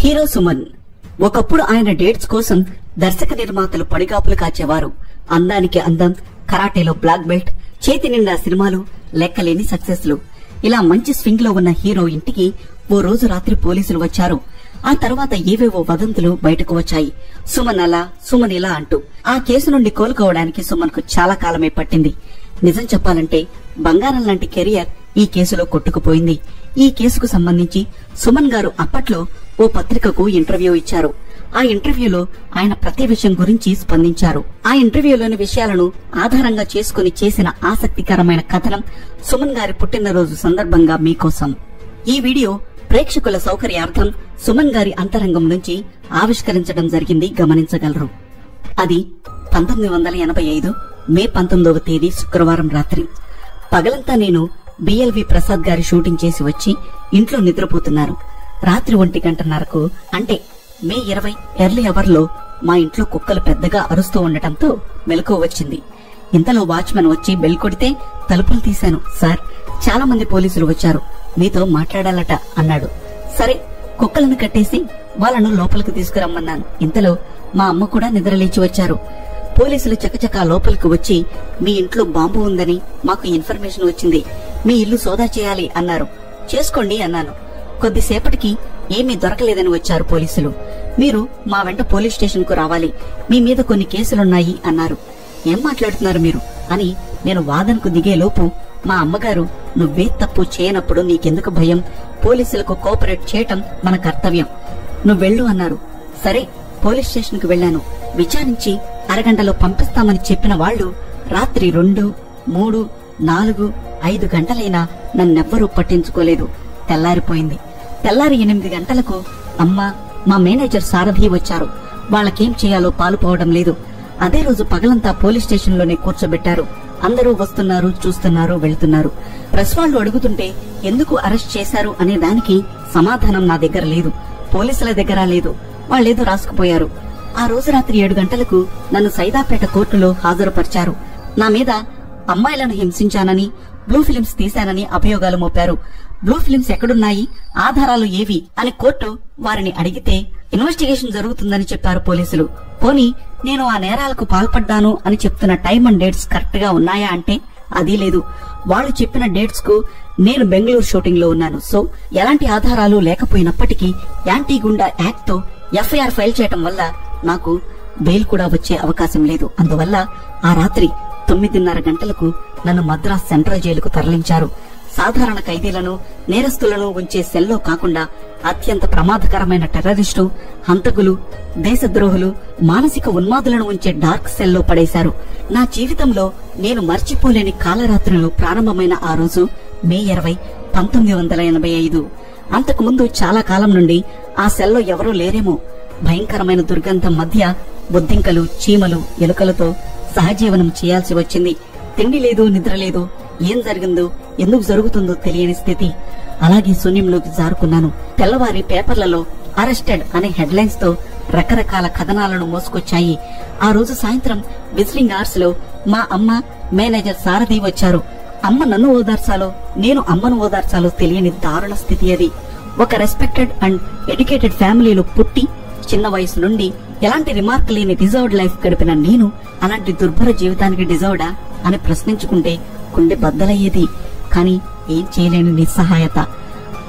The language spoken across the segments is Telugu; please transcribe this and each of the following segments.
హీరో సుమన్. ఒకప్పుడు ఆయన డేట్స్ కోసం దర్శక నిర్మాతలు పడిగాపులు కాచేవారు. అందానికి అందం, కరాటేలో బ్లాక్ బెల్ట్, చేతి నిండా సినిమాలు, లెక్కలేని సక్సెస్లు. ఇలా మంచి స్వింగ్ లో ఉన్న హీరో ఇంటికి ఓ రోజు రాత్రి పోలీసులు వచ్చారు. ఆ తర్వాత ఏవేవో వదంతులు బయటకు వచ్చాయి. సుమన్ అలా, సుమన్ ఇలా అంటూ. ఆ కేసు నుండి కోలుకోవడానికి సుమన్ కు చాలా కాలమే పట్టింది. నిజం చెప్పాలంటే బంగారం లాంటి కెరియర్ ఈ కేసులో కొట్టుకుపోయింది. ఈ కేసుకు సంబంధించి సుమన్ గారు అప్పట్లో ఓ పత్రికకు ఇంటర్వ్యూ ఇచ్చారు. ఆ ఇంటర్వ్యూలో ఆయన ప్రతి విషయం గురించి స్పందించారు. ఆ ఇంటర్వ్యూలోని విషయాలను ఆధారంగా చేసుకుని చేసిన ఆసక్తికరమైన కథనం సుమన్ గారి పుట్టినరోజు సందర్భంగా మీకోసం. ఈ వీడియో ప్రేక్షకుల సౌకర్యార్థం సుమన్ గారి అంతరంగం నుంచి ఆవిష్కరించడం జరిగింది, గమనించగలరు. అది 1985 మే 19వ తేదీ శుక్రవారం రాత్రి. పగలంతా నేను బిఎల్వి ప్రసాద్ గారి షూటింగ్ చేసి వచ్చి ఇంట్లో నిద్రపోతున్నాను. రాత్రి 1:30కు అంటే మే 20 ఎర్లీ అవర్ లో మా ఇంట్లో కుక్కలు పెద్దగా అరుస్తూ ఉండటంతో మెలకువ వచ్చింది. ఇంతలో వాచ్మెన్ వచ్చి బెల్ కొడితే తలుపులు తీశాను. సార్, చాలా మంది పోలీసులు వచ్చారు, మీతో మాట్లాడాలట అన్నాడు. సరే, కుక్కలను కట్టేసి వాళ్ళను లోపలికి తీసుకురమ్మన్నాను. ఇంతలో మా అమ్మ కూడా నిద్రలేచి వచ్చారు. పోలీసులు చకచకా లోపలికి వచ్చి మీ ఇంట్లో బాంబు ఉందని మాకు ఇన్ఫర్మేషన్ వచ్చింది, మీ ఇల్లు సోదా చేయాలి అన్నారు. చేసుకోండి అన్నాను. కొద్దిసేపటికి ఏమీ దొరకలేదని వచ్చారు పోలీసులు. మీరు మా వెంట పోలీస్ స్టేషన్ కు రావాలి, మీ మీద కొన్ని కేసులున్నాయి అన్నారు. ఏం మాట్లాడుతున్నారు మీరు అని నేను వాదనకు దిగేలోపు మా అమ్మగారు, నువ్వే తప్పు చేయనప్పుడు నీకెందుకు భయం, పోలీసులకు కోఆపరేట్ చేయటం మన కర్తవ్యం, నువ్వెళ్ళు అన్నారు. సరే, పోలీస్ స్టేషన్ కు వెళ్లాను. విచారించి అరగంటలో పంపిస్తామని చెప్పిన వాళ్లు రాత్రి 2, 3, 4, 5 గంటలైనా నన్నెవ్వరూ పట్టించుకోలేదు. తెల్లారిపోయింది. తెల్లారి 8 గంటలకు అమ్మ, మా మేనేజర్ సారథి వచ్చారు. వాళ్ళకేం చేయాలో పాలుపోవడం లేదు. అదే రోజు పగలంతా పోలీస్ స్టేషన్ లోనే కూర్చోబెట్టారు. అందరూ వస్తున్నారు, చూస్తున్నారు, వెళ్తున్నారు. ప్రెస్ వాళ్ళు అడుగుతుంటే ఎందుకు అరెస్ట్ చేశారు అనే దానికి సమాధానం నా దగ్గర లేదు, పోలీసుల దగ్గర లేదు. వాళ్ళేదో రాసుకుపోయారు. ఆ రోజు రాత్రి 7 గంటలకు నన్ను సైదాపేట కోర్టులో హాజరుపరిచారు. నా మీద అమ్మాయిలను హింసించానని, బ్లూ ఫిలిమ్స్ తీశానని అభియోగాలు మోపారు. బ్లూ ఫిలిమ్స్ ఎక్కడున్నాయి, ఆధారాలు ఏవి అని కోర్టు వారిని అడిగితే ఇన్వెస్టిగేషన్ జరుగుతుందని చెప్పారు పోలీసులు. పోనీ నేను ఆ నేరాలకు పాల్పడ్డాను అని చెప్తున్న టైం అండ్ డేట్స్ కరెక్ట్ గా ఉన్నాయా అంటే అది లేదు. వాళ్ళు చెప్పిన డేట్స్ కు నేను బెంగళూరు షూటింగ్ లో ఉన్నాను. సో ఎలాంటి ఆధారాలు లేకపోయినప్పటికీ యాంటీ గుండా యాక్ట్ తో ఎఫ్ఐఆర్ ఫైల్ చేయటం వల్ల నాకు బెయిల్ కూడా వచ్చే అవకాశం లేదు. అందువల్ల ఆ రాత్రి 9:30 గంటలకు నన్ను మద్రాస్ సెంట్రల్ జైలుకు తరలించారు. సాధారణ ఖైదీలను, నేరస్తులను ఉంచే సెల్లో కాకుండా అత్యంత ప్రమాదకరమైన టెర్రరిస్టు, హంతకులు, దేశద్రోహులు, మానసిక ఉన్మాదులను ఉంచే డార్క్ సెల్లో పడేశారు. నా జీవితంలో నేను మర్చిపోలేని కాలరాత్రులు ప్రారంభమైన ఆ రోజు మే 20, 1985. అంతకుముందు చాలా కాలం నుండి ఆ సెల్లో ఎవరూ లేరేమో. భయంకరమైన దుర్గంధం మధ్య బొద్దింకలు, చీమలు, ఎలుకలతో సహజీవనం చేయాల్సి వచ్చింది. తిండి లేదు, నిద్ర లేదు. ఏం జరిగిందో, ఎందుకు జరుగుతుందో తెలియని స్థితి. అలాగే శూన్యంలోకి జారుకున్నాను. తెల్లవారి పేపర్లలో అరెస్టెడ్ అనే హెడ్లైన్స్ తో రకరకాల కథనాలను మోసుకొచ్చాయి. ఆ రోజు సాయంత్రం విజిటింగ్ అవర్స్ లో మా అమ్మ, మేనేజర్ సారథి వచ్చారు. అమ్మ నన్ను ఓదార్చాలో, నేను అమ్మను ఓదార్చాలో తెలియని దారుణ స్థితి అది. ఒక రెస్పెక్టెడ్ అండ్ ఎడ్యుకేటెడ్ ఫ్యామిలీలో పుట్టి చిన్న వయసు నుండి ఎలాంటి రిమార్క్ లేని డిజర్వ్డ్ లైఫ్ గడిపిన నేను అలాంటి దుర్భర జీవితానికి డిజర్వ్డా అని ప్రశ్నించుకుంటే గుండె బద్దలయ్యేది. కాని ఏం చేయలేని నిస్సహాయత.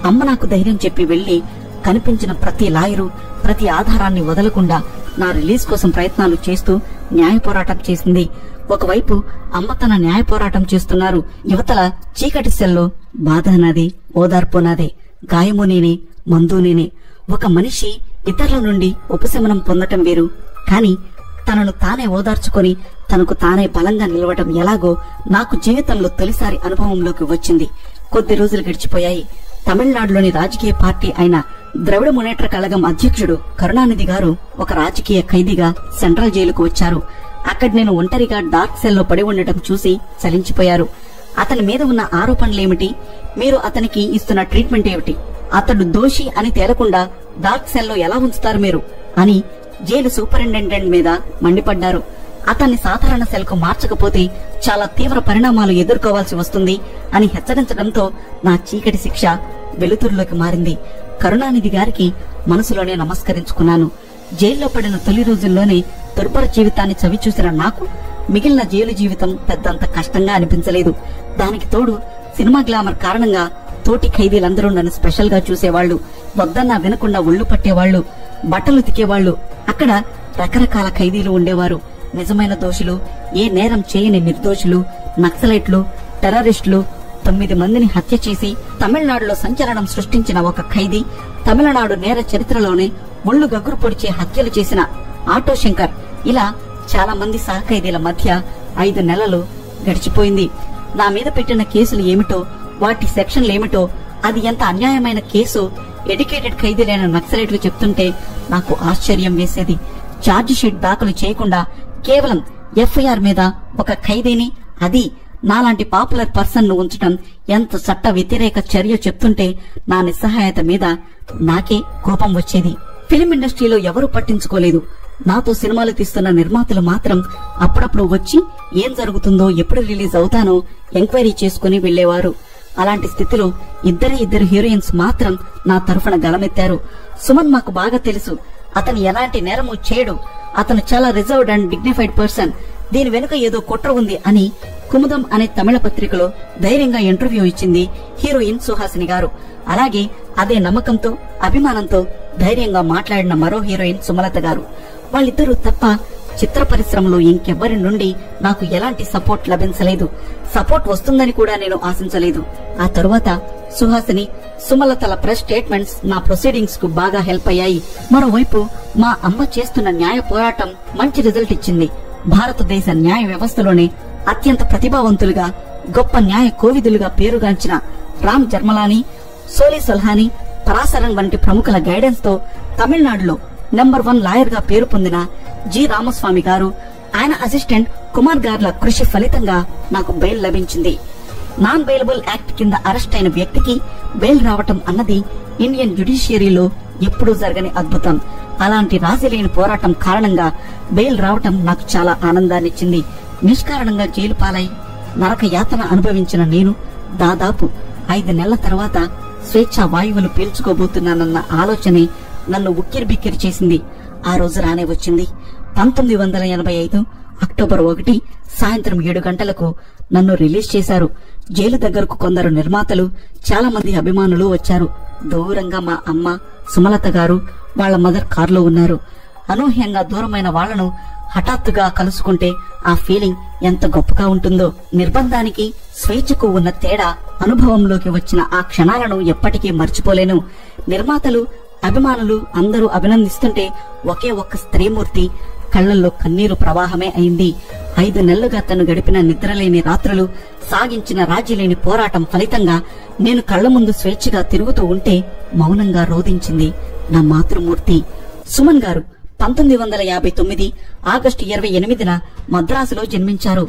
అమ్మ నాకు ధైర్యం చెప్పి వెళ్లి కనిపించిన ప్రతి లాయరు, ప్రతి ఆధారాన్ని వదలకుండా నా రిలీజ్ కోసం ప్రయత్నాలు చేస్తూ న్యాయ పోరాటం చేసింది. ఒకవైపు అమ్మ తన న్యాయ పోరాటం చేస్తున్నారు, యువతల చీకటి సెల్లో బాధ నాదే, ఓదార్పు నాదే, గాయము నేనే, మందు నేనే. ఒక మనిషి ఇతరుల నుండి ఉపశమనం పొందటం వేరు, కాని తనను తానే ఓదార్చుకొని తనకు తానే బలంగా నిలవటం ఎలాగో నాకు జీవితంలో తొలిసారి అనుభవంలోకి వచ్చింది. కొద్ది రోజులు గడిచిపోయాయి. తమిళనాడులోని రాజకీయ పార్టీ అయిన ద్రవిడ మునేట్ర కళగం అధ్యక్షుడు కరుణానిధి గారు ఒక రాజకీయ ఖైదీగా సెంట్రల్ జైలుకు వచ్చారు. అక్కడ నేను ఒంటరిగా డార్క్ సెల్లో పడి ఉండటం చూసి చలించిపోయారు. అతని మీద ఉన్న ఆరోపణలేమిటి, మీరు అతనికి ఇస్తున్న ట్రీట్మెంట్ ఏమిటి, అతడు దోషి అని తేలకుండా డార్క్ సెల్లో ఎలా ఉంచుతారు మీరు అని జైలు సూపరింటెండెంట్ మీద మండిపడ్డారు. అతన్ని సాధారణ సెల్కు మార్చకపోతే చాలా తీవ్ర పరిణామాలు ఎదుర్కోవాల్సి వస్తుంది అని హెచ్చరించడంతో నా చీకటి శిక్ష వెలుతురులోకి మారింది. కరుణానిధి గారికి మనసులోనే నమస్కరించుకున్నాను. జైల్లో పడిన తొలి రోజుల్లోనే దుర్భర జీవితాన్ని చవిచూసిన నాకు మిగిలిన జైలు జీవితం పెద్దంత కష్టంగా అనిపించలేదు. దానికి తోడు సినిమా గ్లామర్ కారణంగా తోటి ఖైదీలందరూ నన్ను స్పెషల్ గా చూసేవాళ్లు. వద్దన్నా వినకుండా ఒళ్ళు పట్టేవాళ్లు, బట్టలు తికేవాళ్లు. అక్కడ రకరకాల ఖైదీలు ఉండేవారు. నిజమైన దోషులు, ఏ నేరం చేయని నిర్దోషులు, నక్సలైట్లు, టెర్రరిస్టులు. 9 మందిని హత్య చేసి తమిళనాడులో సంచలనం సృష్టించిన ఒక ఖైదీ, తమిళనాడు నేర చరిత్రలోనే ఒళ్లు గగురు పొడిచే హత్యలు చేసిన ఆటో శంకర్, ఇలా చాలా మంది సహఖైదీల మధ్య 5 నెలలు గడిచిపోయింది. నా మీద పెట్టిన కేసులు ఏమిటో, వాటి సెక్షన్లేమిటో, అది ఎంత అన్యాయమైన కేసు ఎడ్యుకేటెడ్ ఖైదీలైన నక్సలైట్లు చెప్తుంటే నాకు ఆశ్చర్యం వేసేది. ఛార్జ్ షీట్ దాఖలు చేయకుండా కేవలం ఎఫ్ఐఆర్ మీద ఒక ఖైదీని, అది నాలాంటి పాపులర్ పర్సన్ ను ఉంచడం ఎంత చట్ట వ్యతిరేక చర్య చెప్తుంటే నా నిస్సహాయత మీద నాకే కోపం వచ్చేది. ఫిలిం ఇండస్ట్రీలో ఎవరూ పట్టించుకోలేదు. నాతో సినిమాలు తీస్తున్న నిర్మాతలు మాత్రం అప్పుడప్పుడు వచ్చి ఏం జరుగుతుందో, ఎప్పుడు రిలీజ్ అవుతానో ఎంక్వైరీ చేసుకుని వెళ్లేవారు. అలాంటి స్థితిలో ఇద్దరు హీరోయిన్స్ మాత్రం నా తరఫున గలమెత్తారు. సుమన్ మాకు బాగా తెలుసు, అతను ఎలాంటి నేరము చేయడు, అతను చాలా రిజర్వ్డ్ అండ్ డిగ్నిఫైడ్ పర్సన్, దీని వెనుక ఏదో కుట్ర ఉంది అని కుముదం అనే తమిళ పత్రికలో ధైర్యంగా ఇంటర్వ్యూ ఇచ్చింది హీరోయిన్ సుహాసిని గారు. అలాగే అదే నమ్మకంతో, అభిమానంతో ధైర్యంగా మాట్లాడిన మరో హీరోయిన్ సుమలత గారు. వాళ్ళిద్దరూ తప్ప చిత్ర పరిశ్రమలో ఇంకెవ్వరి నుండి నాకు ఎలాంటి సపోర్ట్ లభించలేదు. సపోర్ట్ వస్తుందని కూడా నేను ఆశించలేదు. ఆ తరువాత సుహాసిని, సుమలతల ప్రెస్ స్టేట్మెంట్స్ నా ప్రొసీడింగ్స్ కు బాగా హెల్ప్ అయ్యాయి. మరోవైపు మా అమ్మ చేస్తున్న న్యాయ పోరాటం మంచి రిజల్ట్ ఇచ్చింది. భారతదేశ న్యాయ వ్యవస్థలోనే అత్యంత ప్రతిభావంతులుగా, గొప్ప న్యాయ కోవిదులుగా పేరుగాంచిన రామ్ జర్మలాని, సోలి సొల్హాని, పరాశరన్ వంటి ప్రముఖుల గైడెన్స్ తో తమిళనాడులో నంబర్ 1 లాయర్ గా పేరు పొందిన జి రామస్వామి గారు, ఆయన అసిస్టెంట్ కుమార్ గార్ల కృషి ఫలితంగా నాకు బెయిల్ లభించింది. నాన్ బెయిలబుల్ యాక్ట్ కింద అరెస్ట్ అయిన వ్యక్తికి బెయిల్ రావటం అన్నది ఇండియన్ జ్యుడిషియరీలో ఎప్పుడూ జరగని అద్భుతం. అలాంటి రాజీలేని పోరాటం కారణంగా బెయిల్ రావటం నాకు చాలా ఆనందాన్నిచ్చింది. నిష్కారణంగా జైలు పాలై నరక యాతన అనుభవించిన నేను దాదాపు 5 నెలల తర్వాత స్వేచ్ఛా వాయువులు పీల్చుకోబోతున్నానన్న ఆలోచనే నన్ను ఉక్కిరిబిక్కిరి చేసింది. ఆ రోజు రానే వచ్చింది. 1985 అక్టోబర్ 1 సాయంత్రం 7 గంటలకు నన్ను రిలీజ్ చేశారు. జైలు దగ్గరకు కొందరు నిర్మాతలు, చాలా మంది అభిమానులు వచ్చారు. దూరంగా మా అమ్మ, సుమలత గారు, వాళ్ల మదర్ కారులో ఉన్నారు. అనూహ్యంగా దూరమైన వాళ్లను హఠాత్తుగా కలుసుకుంటే ఆ ఫీలింగ్ ఎంత గొప్పగా ఉంటుందో. నిర్బంధానికి స్వేచ్ఛకు ఉన్న తేడా అనుభవంలోకి వచ్చిన ఆ క్షణాలను ఎప్పటికీ మర్చిపోలేను. నిర్మాతలు, అభిమానులు అందరూ అభినందిస్తుంటే ఒకే ఒక్క స్త్రీమూర్తి కళ్లల్లో కన్నీరు ప్రవాహమే అయింది. 5 నెలలుగా తను గడిపిన నిద్రలేని రాత్రులు, సాగించిన రాజీలేని పోరాటం ఫలితంగా నేను కళ్ల ముందు స్వేచ్ఛగా తిరుగుతూ ఉంటే మౌనంగా రోధించింది నా మాతృమూర్తి. సుమన్ గారు 1959 ఆగస్టు 28న మద్రాసులో జన్మించారు.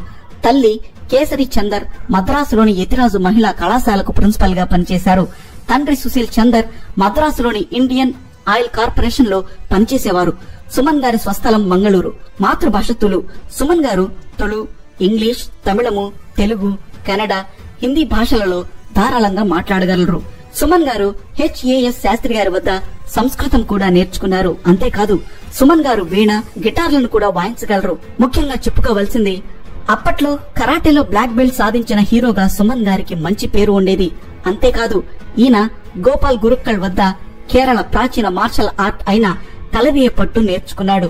తల్లి కేసరి చందర్ మద్రాసులోని యతిరాజు మహిళా కళాశాలకు ప్రిన్సిపల్ గా పనిచేశారు. తండ్రి సుశీల్ చందర్ మద్రాసులోని ఇండియన్ ఆయిల్ కార్పొరేషన్ లో పనిచేసేవారు. సుమన్ గారి స్వస్థలం మంగళూరు. మాతృభాష తులు. సుమన్ గారు తుళు, ఇంగ్లీష్, తమిళము, తెలుగు, కన్నడ, హిందీ భాషలలో ధారాళంగా మాట్లాడగలరు. సుమన్ గారు హెచ్ఏఎస్ శాస్త్రి గారి వద్ద సంస్కృతం కూడా నేర్చుకున్నారు. అంతేకాదు సుమన్ గారు వీణ, గిటార్లను కూడా వాయించగలరు. ముఖ్యంగా చెప్పుకోవలసింది, అప్పట్లో కరాటేలో బ్లాక్ బెల్ట్ సాధించిన హీరోగా సుమన్ గారికి మంచి పేరు ఉండేది. అంతేకాదు ఈయన గోపాల్ గురుక్కల్ వద్ద కేరళ ప్రాచీన మార్షల్ ఆర్ట్ అయిన కలరియే పట్టు నేర్చుకున్నాడు.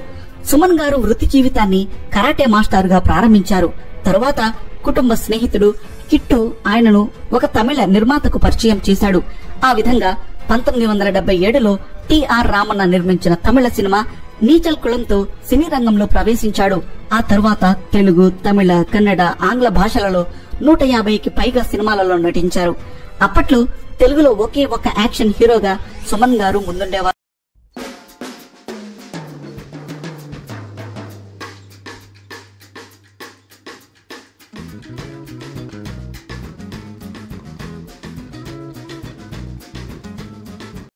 సుమన్ గారు వృత్తి జీవితాన్ని కరాటే మాస్టరుగా ప్రారంభించారు. తరువాత కుటుంబ స్నేహితుడు కిట్టు ఆయనను ఒక తమిళ నిర్మాతకు పరిచయం చేశాడు. ఆ విధంగా 1977లో టిఆర్ రామన్న నిర్మించిన తమిళ సినిమా నీచల్ కులంతో సినీ రంగంలో ప్రవేశించాడు. ఆ తర్వాత తెలుగు, తమిళ, కన్నడ, ఆంగ్ల భాషలలో 150కి పైగా సినిమాలలో నటించారు. అప్పట్లో తెలుగులో ఒకే ఒక యాక్షన్ హీరోగా సుమన్ గారు ముందుండేవారు.